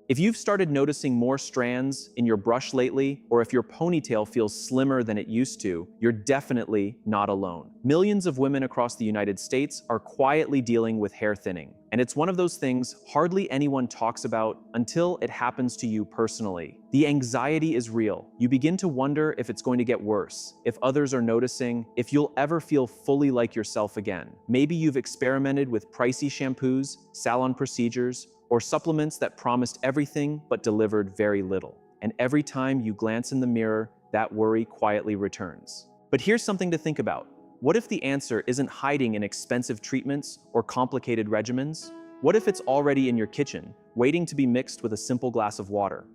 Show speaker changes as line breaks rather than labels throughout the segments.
If you've started noticing more strands in your brush lately, or if your ponytail feels slimmer than it used to, you're definitely not alone. Millions of women across the United States are quietly dealing with hair thinning, and it's one of those things hardly anyone talks about until it happens to you personally. The anxiety is real. You begin to wonder if it's going to get worse, if others are noticing, if you'll ever feel fully like yourself again. Maybe you've experimented with pricey shampoos, salon procedures, or supplements that promised everything but delivered very little. And every time you glance in the mirror, that worry quietly returns. But here's something to think about. What if the answer isn't hiding in expensive treatments or complicated regimens? What if it's already in your kitchen, waiting to be mixed with a simple glass of water?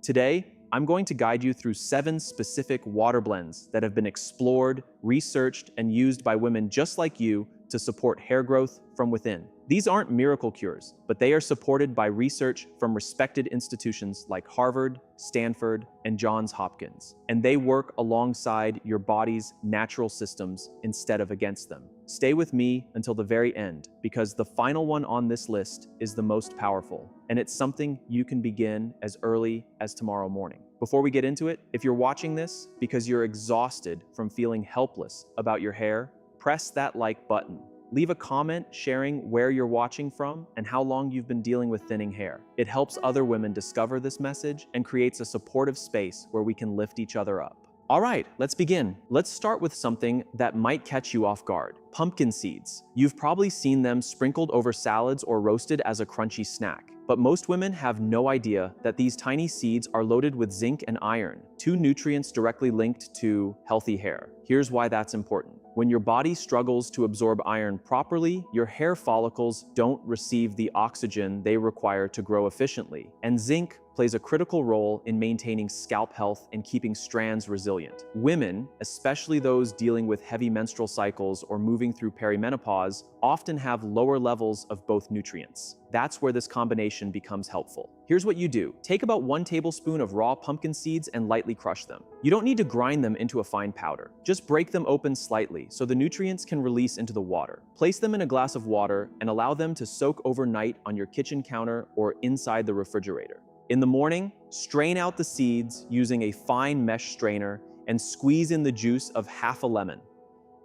Today, I'm going to guide you through 7 specific water blends that have been explored, researched, and used by women just like you to support hair growth from within. These aren't miracle cures, but they are supported by research from respected institutions like Harvard, Stanford, and Johns Hopkins. And they work alongside your body's natural systems instead of against them. Stay with me until the very end, because the final one on this list is the most powerful, and it's something you can begin as early as tomorrow morning. Before we get into it, if you're watching this because you're exhausted from feeling helpless about your hair, press that like button. Leave a comment sharing where you're watching from and how long you've been dealing with thinning hair. It helps other women discover this message and creates a supportive space where we can lift each other up. All right, let's begin. Let's start with something that might catch you off guard. Pumpkin seeds. You've probably seen them sprinkled over salads or roasted as a crunchy snack. But most women have no idea that these tiny seeds are loaded with zinc and iron, 2 nutrients directly linked to healthy hair. Here's why that's important. When your body struggles to absorb iron properly, your hair follicles don't receive the oxygen they require to grow efficiently. And zinc plays a critical role in maintaining scalp health and keeping strands resilient. Women, especially those dealing with heavy menstrual cycles or moving through perimenopause, often have lower levels of both nutrients. That's where this combination becomes helpful. Here's what you do. Take about 1 tablespoon of raw pumpkin seeds and lightly crush them. You don't need to grind them into a fine powder. Just break them open slightly so the nutrients can release into the water. Place them in a glass of water and allow them to soak overnight on your kitchen counter or inside the refrigerator. In the morning, strain out the seeds using a fine mesh strainer and squeeze in the juice of half a lemon.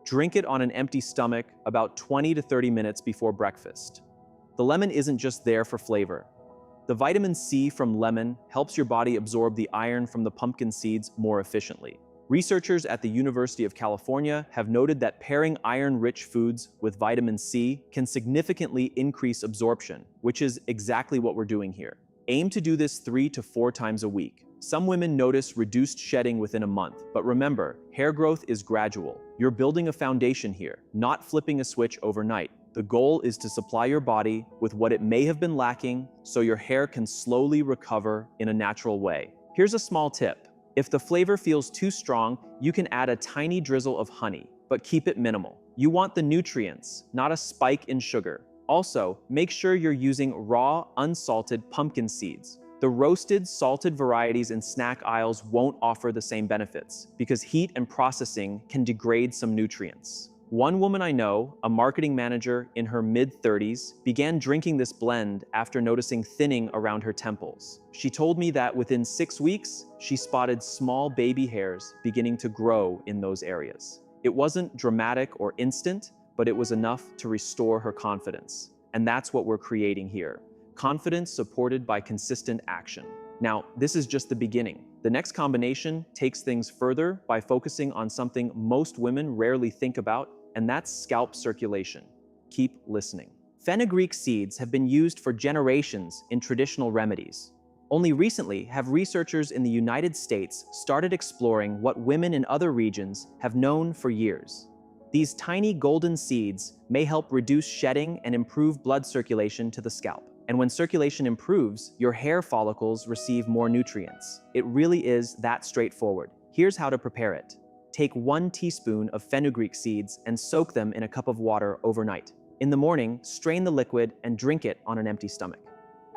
Drink it on an empty stomach about 20 to 30 minutes before breakfast. The lemon isn't just there for flavor. The vitamin C from lemon helps your body absorb the iron from the pumpkin seeds more efficiently. Researchers at the University of California have noted that pairing iron-rich foods with vitamin C can significantly increase absorption, which is exactly what we're doing here. Aim to do this 3 to 4 times a week. Some women notice reduced shedding within a month, but remember, hair growth is gradual. You're building a foundation here, not flipping a switch overnight. The goal is to supply your body with what it may have been lacking so your hair can slowly recover in a natural way. Here's a small tip. If the flavor feels too strong, you can add a tiny drizzle of honey, but keep it minimal. You want the nutrients, not a spike in sugar. Also, make sure you're using raw, unsalted pumpkin seeds. The roasted, salted varieties in snack aisles won't offer the same benefits because heat and processing can degrade some nutrients. One woman I know, a marketing manager in her mid-30s, began drinking this blend after noticing thinning around her temples. She told me that within 6 weeks, she spotted small baby hairs beginning to grow in those areas. It wasn't dramatic or instant, but it was enough to restore her confidence. And that's what we're creating here. Confidence supported by consistent action. Now, this is just the beginning. The next combination takes things further by focusing on something most women rarely think about, and that's scalp circulation. Keep listening. Fenugreek seeds have been used for generations in traditional remedies. Only recently have researchers in the United States started exploring what women in other regions have known for years. These tiny golden seeds may help reduce shedding and improve blood circulation to the scalp. And when circulation improves, your hair follicles receive more nutrients. It really is that straightforward. Here's how to prepare it. Take 1 teaspoon of fenugreek seeds and soak them in a cup of water overnight. In the morning, strain the liquid and drink it on an empty stomach.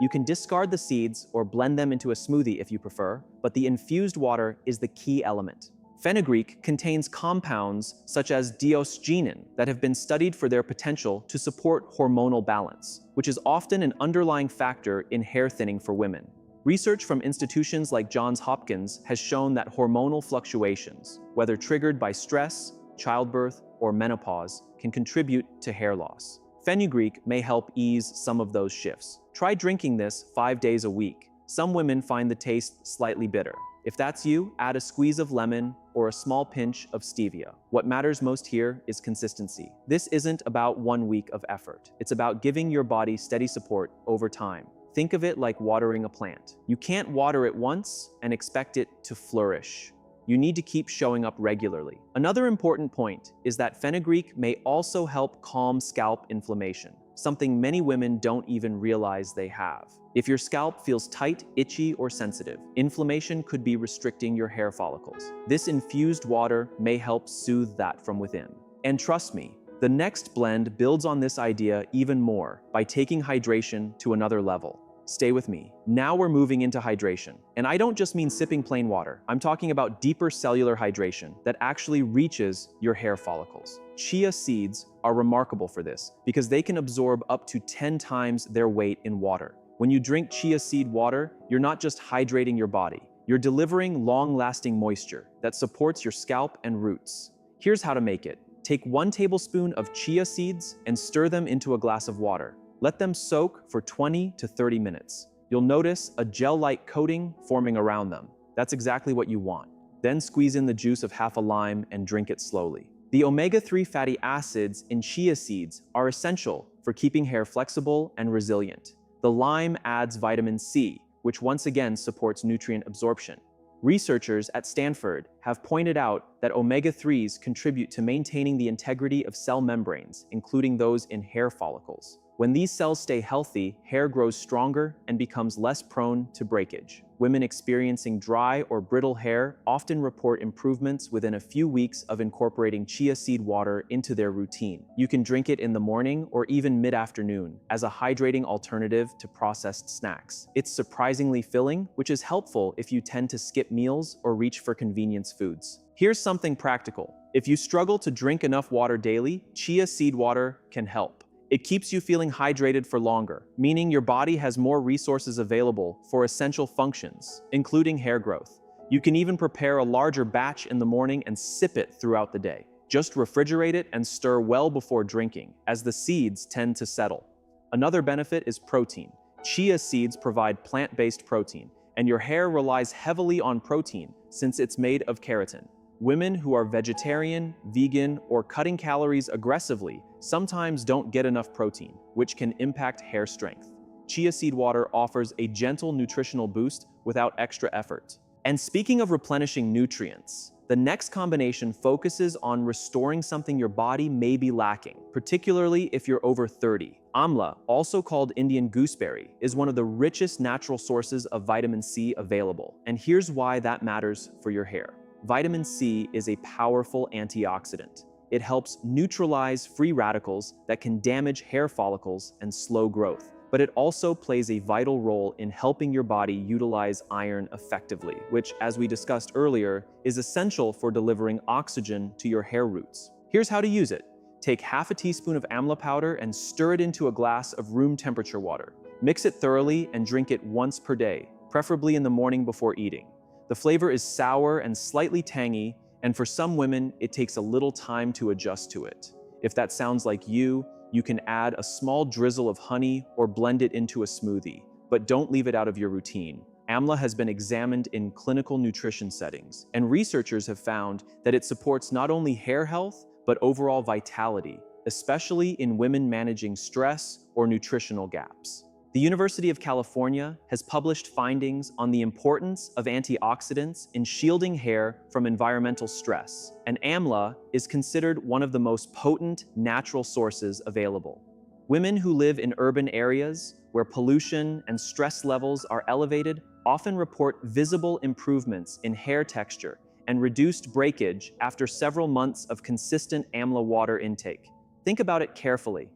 You can discard the seeds or blend them into a smoothie if you prefer, but the infused water is the key element. Fenugreek contains compounds such as diosgenin that have been studied for their potential to support hormonal balance, which is often an underlying factor in hair thinning for women. Research from institutions like Johns Hopkins has shown that hormonal fluctuations, whether triggered by stress, childbirth, or menopause, can contribute to hair loss. Fenugreek may help ease some of those shifts. Try drinking this 5 days a week. Some women find the taste slightly bitter. If that's you, add a squeeze of lemon or a small pinch of stevia. What matters most here is consistency. This isn't about 1 week of effort. It's about giving your body steady support over time. Think of it like watering a plant. You can't water it once and expect it to flourish. You need to keep showing up regularly. Another important point is that fenugreek may also help calm scalp inflammation, something many women don't even realize they have. If your scalp feels tight, itchy, or sensitive, inflammation could be restricting your hair follicles. This infused water may help soothe that from within. And trust me, the next blend builds on this idea even more by taking hydration to another level. Stay with me. Now we're moving into hydration. And I don't just mean sipping plain water. I'm talking about deeper cellular hydration that actually reaches your hair follicles. Chia seeds are remarkable for this because they can absorb up to 10 times their weight in water. When you drink chia seed water, you're not just hydrating your body. You're delivering long-lasting moisture that supports your scalp and roots. Here's how to make it. Take 1 tablespoon of chia seeds and stir them into a glass of water. Let them soak for 20 to 30 minutes. You'll notice a gel-like coating forming around them. That's exactly what you want. Then squeeze in the juice of half a lime and drink it slowly. The omega-3 fatty acids in chia seeds are essential for keeping hair flexible and resilient. The lime adds vitamin C, which once again supports nutrient absorption. Researchers at Stanford have pointed out that omega-3s contribute to maintaining the integrity of cell membranes, including those in hair follicles. When these cells stay healthy, hair grows stronger and becomes less prone to breakage. Women experiencing dry or brittle hair often report improvements within a few weeks of incorporating chia seed water into their routine. You can drink it in the morning or even mid-afternoon as a hydrating alternative to processed snacks. It's surprisingly filling, which is helpful if you tend to skip meals or reach for convenience foods. Here's something practical. If you struggle to drink enough water daily, chia seed water can help. It keeps you feeling hydrated for longer, meaning your body has more resources available for essential functions, including hair growth. You can even prepare a larger batch in the morning and sip it throughout the day. Just refrigerate it and stir well before drinking, as the seeds tend to settle. Another benefit is protein. Chia seeds provide plant-based protein, and your hair relies heavily on protein since it's made of keratin. Women who are vegetarian, vegan, or cutting calories aggressively sometimes don't get enough protein, which can impact hair strength. Chia seed water offers a gentle nutritional boost without extra effort. And speaking of replenishing nutrients, the next combination focuses on restoring something your body may be lacking, particularly if you're over 30. Amla, also called Indian gooseberry, is one of the richest natural sources of vitamin C available. And here's why that matters for your hair. Vitamin C is a powerful antioxidant. It helps neutralize free radicals that can damage hair follicles and slow growth. But it also plays a vital role in helping your body utilize iron effectively, which, as we discussed earlier, is essential for delivering oxygen to your hair roots. Here's how to use it. Take half a teaspoon of amla powder and stir it into a glass of room temperature water. Mix it thoroughly and drink it once per day, preferably in the morning before eating. The flavor is sour and slightly tangy, and for some women, it takes a little time to adjust to it. If that sounds like you can add a small drizzle of honey or blend it into a smoothie, but don't leave it out of your routine. Amla has been examined in clinical nutrition settings, and researchers have found that it supports not only hair health, but overall vitality, especially in women managing stress or nutritional gaps. The University of California has published findings on the importance of antioxidants in shielding hair from environmental stress, and amla is considered one of the most potent natural sources available. Women who live in urban areas where pollution and stress levels are elevated often report visible improvements in hair texture and reduced breakage after several months of consistent amla water intake. Think about it carefully.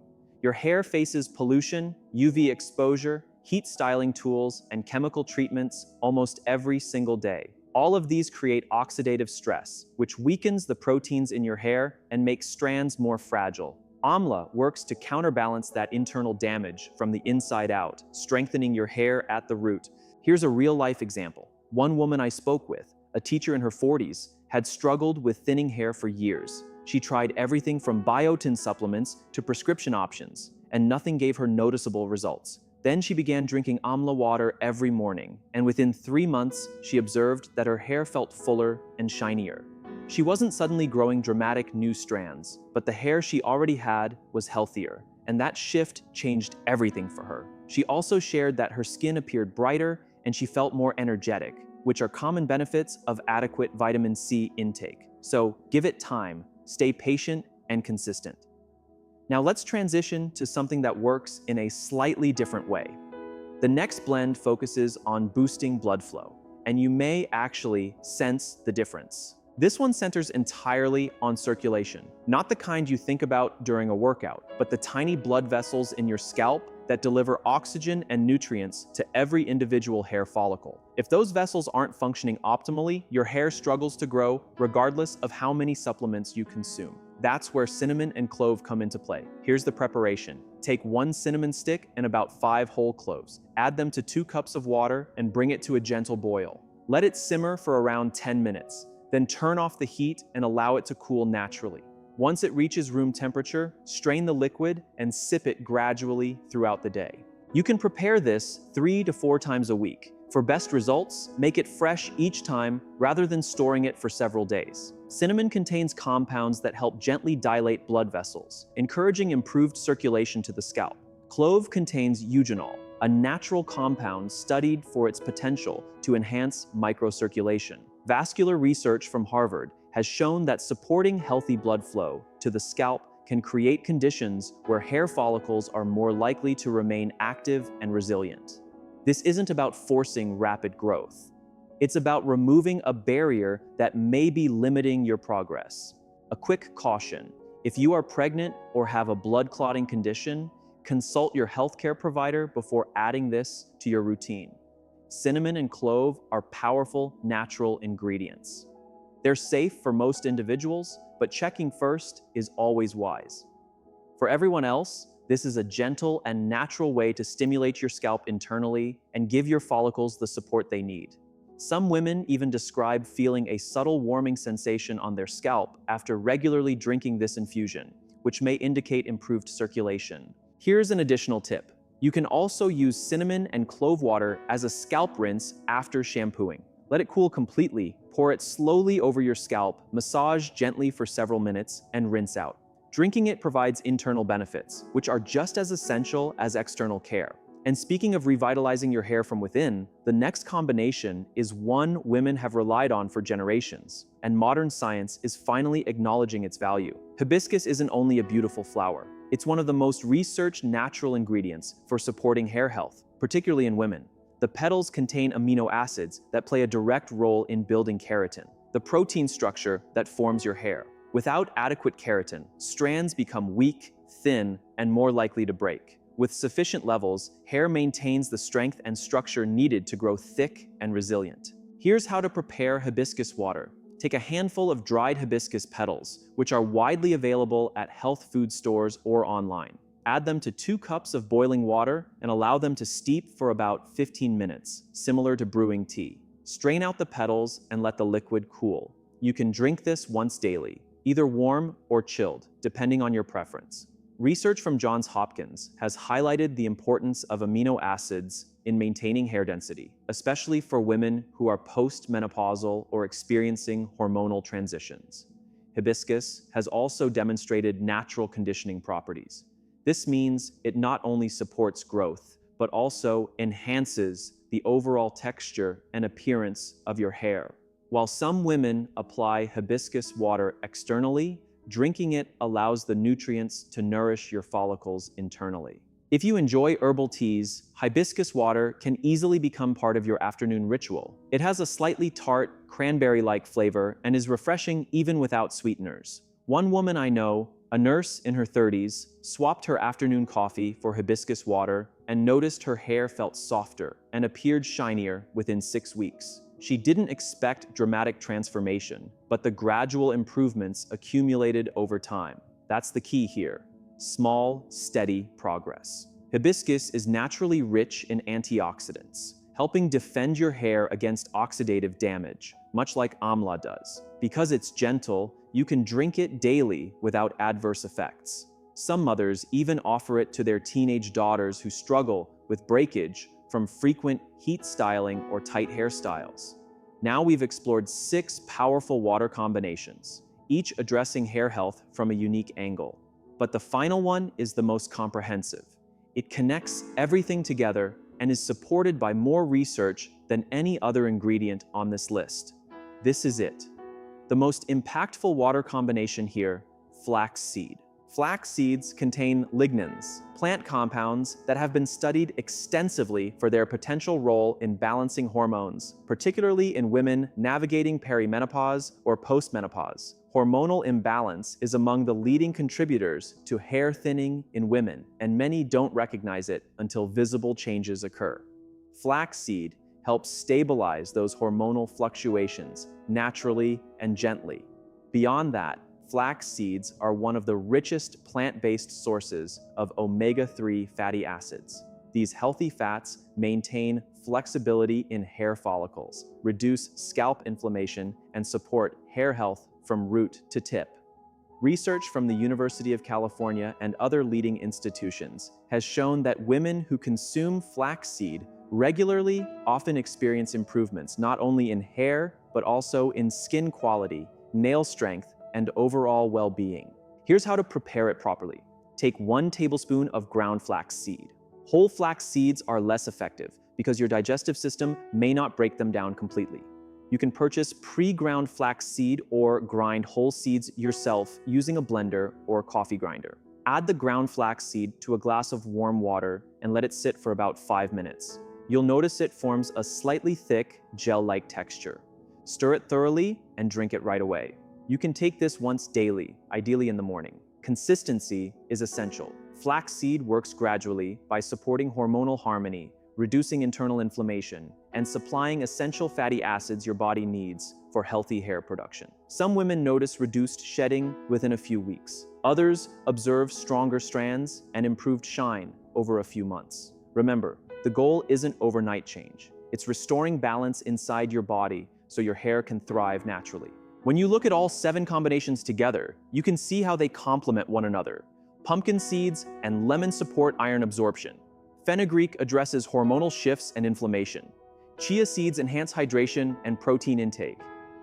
Your hair faces pollution, UV exposure, heat styling tools, and chemical treatments almost every single day. All of these create oxidative stress, which weakens the proteins in your hair and makes strands more fragile. Amla works to counterbalance that internal damage from the inside out, strengthening your hair at the root. Here's a real-life example. One woman I spoke with, a teacher in her 40s, had struggled with thinning hair for years. She tried everything from biotin supplements to prescription options, and nothing gave her noticeable results. Then she began drinking amla water every morning, and within 3 months, she observed that her hair felt fuller and shinier. She wasn't suddenly growing dramatic new strands, but the hair she already had was healthier, and that shift changed everything for her. She also shared that her skin appeared brighter and she felt more energetic, which are common benefits of adequate vitamin C intake. So give it time, stay patient and consistent. Now let's transition to something that works in a slightly different way. The next blend focuses on boosting blood flow, and you may actually sense the difference. This one centers entirely on circulation, not the kind you think about during a workout, but the tiny blood vessels in your scalp that deliver oxygen and nutrients to every individual hair follicle. If those vessels aren't functioning optimally, your hair struggles to grow regardless of how many supplements you consume. That's where cinnamon and clove come into play. Here's the preparation. Take 1 cinnamon stick and about 5 whole cloves. Add them to 2 cups of water and bring it to a gentle boil. Let it simmer for around 10 minutes. Then turn off the heat and allow it to cool naturally. Once it reaches room temperature, strain the liquid and sip it gradually throughout the day. You can prepare this 3 to 4 times a week. For best results, make it fresh each time rather than storing it for several days. Cinnamon contains compounds that help gently dilate blood vessels, encouraging improved circulation to the scalp. Clove contains eugenol, a natural compound studied for its potential to enhance microcirculation. Vascular research from Harvard has shown that supporting healthy blood flow to the scalp can create conditions where hair follicles are more likely to remain active and resilient. This isn't about forcing rapid growth. It's about removing a barrier that may be limiting your progress. A quick caution: if you are pregnant or have a blood clotting condition, consult your healthcare provider before adding this to your routine. Cinnamon and clove are powerful natural ingredients. They're safe for most individuals, but checking first is always wise. For everyone else, this is a gentle and natural way to stimulate your scalp internally and give your follicles the support they need. Some women even describe feeling a subtle warming sensation on their scalp after regularly drinking this infusion, which may indicate improved circulation. Here's an additional tip. You can also use cinnamon and clove water as a scalp rinse after shampooing. Let it cool completely, pour it slowly over your scalp, massage gently for several minutes, and rinse out. Drinking it provides internal benefits, which are just as essential as external care. And speaking of revitalizing your hair from within, the next combination is one women have relied on for generations, and modern science is finally acknowledging its value. Hibiscus isn't only a beautiful flower, it's one of the most researched natural ingredients for supporting hair health, particularly in women. The petals contain amino acids that play a direct role in building keratin, the protein structure that forms your hair. Without adequate keratin, strands become weak, thin, and more likely to break. With sufficient levels, hair maintains the strength and structure needed to grow thick and resilient. Here's how to prepare hibiscus water. Take a handful of dried hibiscus petals, which are widely available at health food stores or online. Add them to 2 cups of boiling water and allow them to steep for about 15 minutes, similar to brewing tea. Strain out the petals and let the liquid cool. You can drink this once daily, either warm or chilled, depending on your preference. Research from Johns Hopkins has highlighted the importance of amino acids in maintaining hair density, especially for women who are post-menopausal or experiencing hormonal transitions. Hibiscus has also demonstrated natural conditioning properties. This means it not only supports growth, but also enhances the overall texture and appearance of your hair. While some women apply hibiscus water externally, drinking it allows the nutrients to nourish your follicles internally. If you enjoy herbal teas, hibiscus water can easily become part of your afternoon ritual. It has a slightly tart, cranberry-like flavor and is refreshing even without sweeteners. One woman I know, a nurse in her 30s, swapped her afternoon coffee for hibiscus water and noticed her hair felt softer and appeared shinier within 6 weeks. She didn't expect dramatic transformation, but the gradual improvements accumulated over time. That's the key here. Small, steady progress. Hibiscus is naturally rich in antioxidants, helping defend your hair against oxidative damage, much like amla does. Because it's gentle, you can drink it daily without adverse effects. Some mothers even offer it to their teenage daughters who struggle with breakage from frequent heat styling or tight hairstyles. Now we've explored 6 powerful water combinations, each addressing hair health from a unique angle. But the final one is the most comprehensive. It connects everything together and is supported by more research than any other ingredient on this list. This is it. The most impactful water combination here, flaxseed. Flax seeds contain lignans, plant compounds that have been studied extensively for their potential role in balancing hormones, particularly in women navigating perimenopause or postmenopause. Hormonal imbalance is among the leading contributors to hair thinning in women, and many don't recognize it until visible changes occur. Flaxseed helps stabilize those hormonal fluctuations naturally and gently. Beyond that, flax seeds are one of the richest plant-based sources of omega-3 fatty acids. These healthy fats maintain flexibility in hair follicles, reduce scalp inflammation, and support hair health from root to tip. Research from the University of California and other leading institutions has shown that women who consume flaxseed regularly often experience improvements not only in hair, but also in skin quality, nail strength, and overall well-being. Here's how to prepare it properly. Take 1 tablespoon of ground flax seed. Whole flax seeds are less effective because your digestive system may not break them down completely. You can purchase pre-ground flax seed or grind whole seeds yourself using a blender or coffee grinder. Add the ground flax seed to a glass of warm water and let it sit for about 5 minutes. You'll notice it forms a slightly thick, gel-like texture. Stir it thoroughly and drink it right away. You can take this once daily, ideally in the morning. Consistency is essential. Flaxseed works gradually by supporting hormonal harmony, reducing internal inflammation, and supplying essential fatty acids your body needs for healthy hair production. Some women notice reduced shedding within a few weeks. Others observe stronger strands and improved shine over a few months. Remember, the goal isn't overnight change. It's restoring balance inside your body so your hair can thrive naturally. When you look at all 7 combinations together, you can see how they complement one another. Pumpkin seeds and lemon support iron absorption. Fenugreek addresses hormonal shifts and inflammation. Chia seeds enhance hydration and protein intake.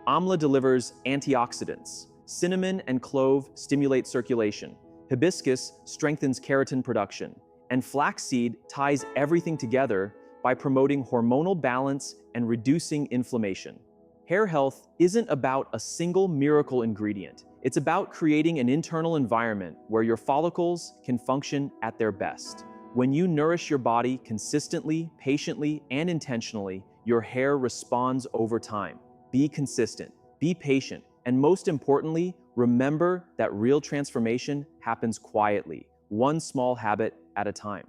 Amla delivers antioxidants. Cinnamon and clove stimulate circulation. Hibiscus strengthens keratin production. And flaxseed ties everything together by promoting hormonal balance and reducing inflammation. Hair health isn't about a single miracle ingredient. It's about creating an internal environment where your follicles can function at their best. When you nourish your body consistently, patiently, and intentionally, your hair responds over time. Be consistent, be patient, and most importantly, remember that real transformation happens quietly, one small habit at a time.